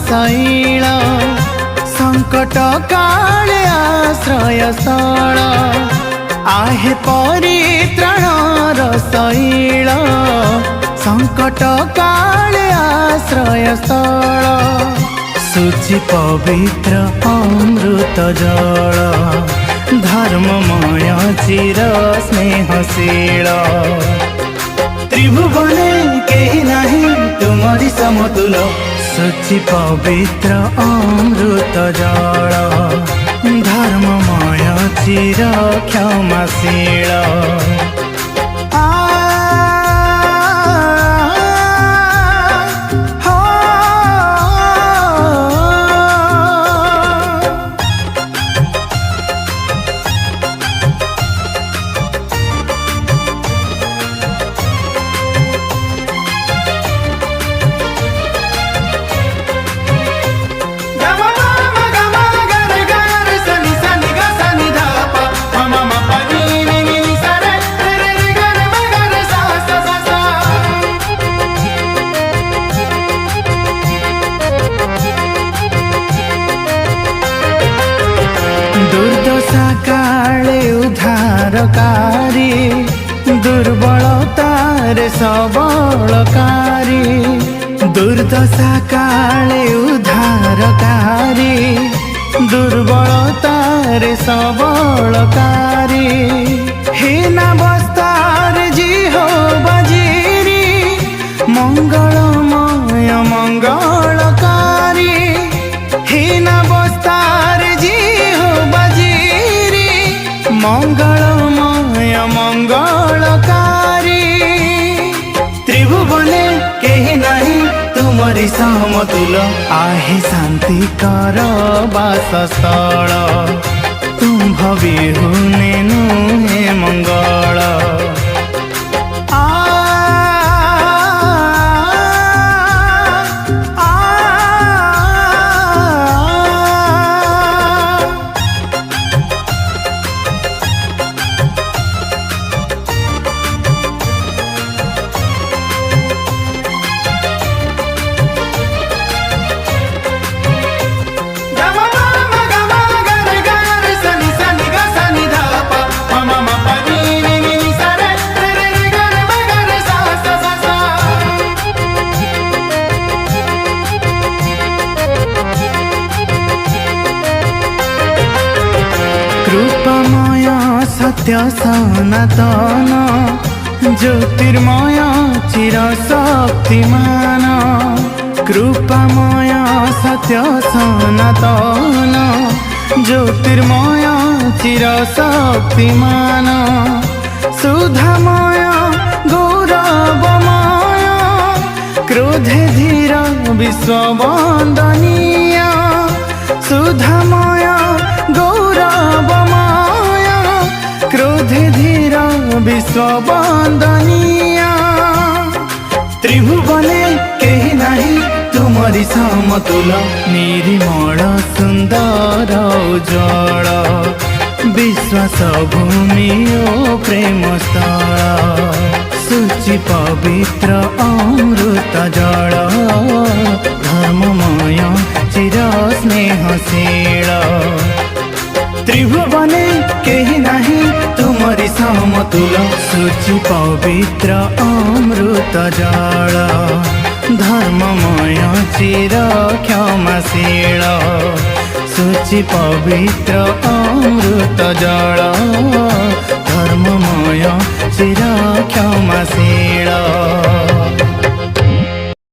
शैल संकट काले आश्रय स्थल आहे परित्राण शैल संकट काले आश्रय स्थल शुचि पवित्र अमृत जल धर्ममय चिर स्नेहशील त्रिभुवने केही नहीं तुमरी समतुल शुचि पवित्र अमृत जल धर्ममय चिर क्षमाशील दुर्दशा काले उद्धारकारी दुर्बलतारे सबलकारी दुर्दशा काले उद्धारकारी दुर्बलतारे सबलकारी हीनावस्थारे जिहोवा जिरि मंगलमय मंगलकारी हीनावस्थारे मंगलमय मंगलकारी त्रिभुवने केही नहीं तुमरी समतुल आहे शांति कर वासस्थल तुम्भ विहुने नुहे मंगल कृपामय सत्य सनातन ज्योतिर्मय चिर शक्तिमान कृपामय सत्य सनातन ज्योतिर्मय चिर शक्तिमान सुधामय गौरवमय क्रोधे धीर विश्ववंदनीय सुधामय गौरवमय क्रोधे धीर विश्ववंदनीय त्रिभुवने केही नहीं तुमरी समतुल निर्मल सुंदर उज्ज्वल विश्वास भूमि ओ प्रेम स्थल शुचि पवित्र अमृत जल धर्ममय चिर स्नेहशील त्रिभुवने केही नहीं तुमरी समतुल शुचि पवित्र अमृत जल धर्ममय चिर क्षमाशील शुचि पवित्र अमृत जल धर्ममय चिर क्षमाशील।